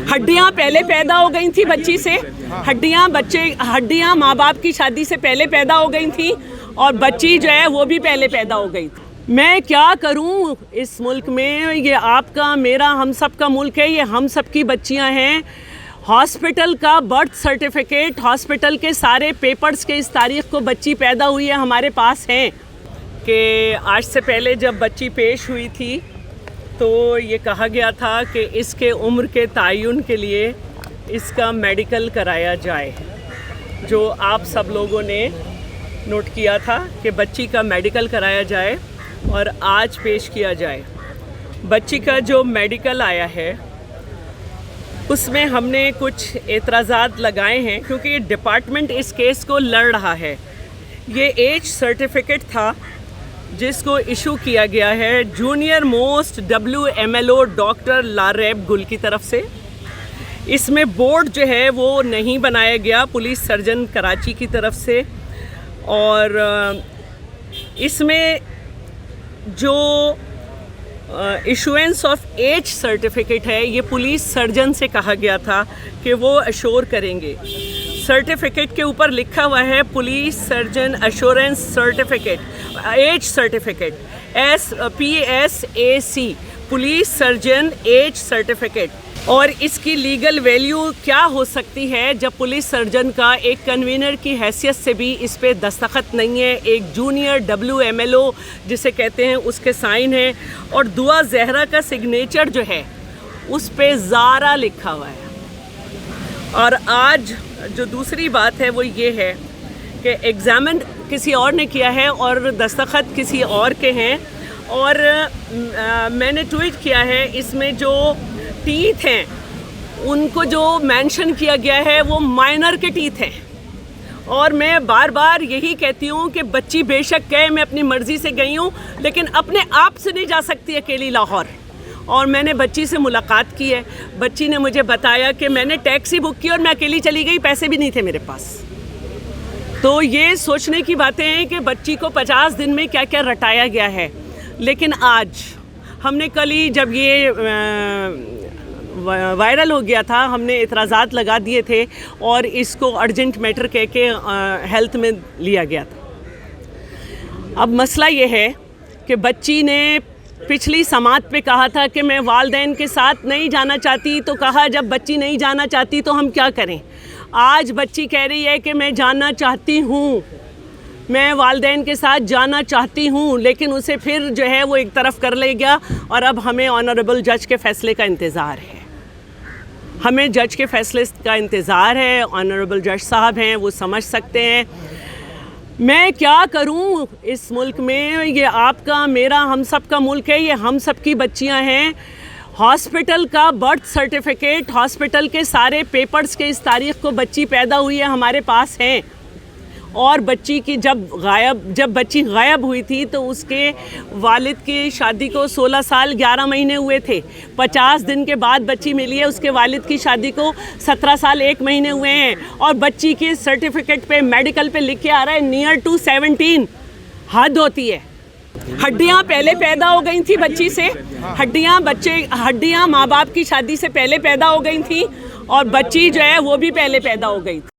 हड्डियाँ पहले पैदा हो गई थी बच्ची से, हड्डियाँ माँ बाप की शादी से पहले पैदा हो गई थी और बच्ची जो है वो भी पहले पैदा हो गई थी। मैं क्या करूं इस मुल्क में, ये आपका मेरा हम सब का मुल्क है, ये हम सब की बच्चियां हैं। हॉस्पिटल का बर्थ सर्टिफिकेट, हॉस्पिटल के सारे पेपर्स के इस तारीख को बच्ची पैदा हुई है हमारे पास हैं। कि आज से पहले जब बच्ची पेश हुई थी तो ये कहा गया था कि इसके उम्र के तयन के लिए इसका मेडिकल कराया जाए, जो आप सब लोगों ने नोट किया था कि बच्ची का मेडिकल कराया जाए और आज पेश किया जाए। बच्ची का जो मेडिकल आया है उसमें हमने कुछ एतराज़ात लगाए हैं क्योंकि डिपार्टमेंट इस केस को लड़ रहा है। ये एज सर्टिफिकेट था जिसको इशू किया गया है junior most WMLO doctor Lareb Gul की तरफ से। इसमें बोर्ड जो है वो नहीं बनाया गया पुलिस सर्जन कराची की तरफ से, और इसमें जो इशुएंस ऑफ एज सर्टिफिकेट है ये पुलिस सर्जन से कहा गया था कि वो अश्योर करेंगे। सर्टिफिकेट के ऊपर लिखा हुआ है police surgeon assurance certificate, age certificate, PSAC, police surgeon age certificate. और इसकी लीगल वैल्यू क्या हो सकती है जब पुलिस सर्जन का एक कन्वीनर की हैसियत से भी इस पे दस्तखत नहीं है, एक जूनियर WMLO जिसे कहते हैं उसके साइन है, और दुआ जहरा का सिग्नेचर जो है उस पे ज़ारा लिखा हुआ है। और आज जो दूसरी बात है वो ये है कि एग्ज़ामिन किसी और ने किया है और दस्तखत किसी और के हैं, और मैंने ट्वीट किया है इसमें जो टीथ हैं उनको जो मेंशन किया गया है वो माइनर के टीथ हैं। और मैं बार बार यही कहती हूँ कि बच्ची बेशक गए, मैं अपनी मर्ज़ी से गई हूँ, लेकिन अपने आप से नहीं जा सकती अकेली लाहौर। और मैंने बच्ची से मुलाकात की है, बच्ची ने मुझे बताया कि मैंने टैक्सी बुक की और मैं अकेली चली गई, पैसे भी नहीं थे मेरे पास। तो ये सोचने की बातें हैं कि बच्ची को 50 दिन में क्या क्या रटाया गया है। लेकिन आज हमने कल ही जब ये वायरल हो गया था हमने एतराज़ात लगा दिए थे और इसको अर्जेंट मैटर कह के हेल्थ में लिया गया था। अब मसला ये है कि बच्ची ने पिछली समात पे कहा था कि मैं वालिदैन के साथ नहीं जाना चाहती, तो कहा जब बच्ची नहीं जाना चाहती तो हम क्या करें। आज बच्ची कह रही है कि मैं जाना चाहती हूँ, मैं वालिदैन के साथ जाना चाहती हूँ, लेकिन उसे फिर जो है वो एक तरफ कर ले गया। और अब हमें ऑनरेबल जज के फ़ैसले का इंतज़ार है, हमें जज के फ़ैसले का इंतज़ार है। ऑनरेबल जज साहब हैं, वो समझ सकते हैं। मैं क्या करूं इस मुल्क में, ये आपका मेरा हम सब का मुल्क है, ये हम सब की बच्चियां हैं। हॉस्पिटल का बर्थ सर्टिफिकेट, हॉस्पिटल के सारे पेपर्स के इस तारीख को बच्ची पैदा हुई है हमारे पास हैं। और बच्ची की जब बच्ची गायब हुई थी तो उसके वालिद की शादी को 16 साल 11 महीने हुए थे। 50 दिन के बाद बच्ची मिली है, उसके वालिद की शादी को 17 साल 1 महीने हुए हैं। और बच्ची के सर्टिफिकेट पे मेडिकल पे लिख के आ रहा है नियर टू 17। हद होती है। हड्डियाँ पहले पैदा हो गई थी बच्ची से, हड्डियाँ माँ बाप की शादी से पहले पैदा हो गई थी और बच्ची जो है वो भी पहले पैदा हो गई थी।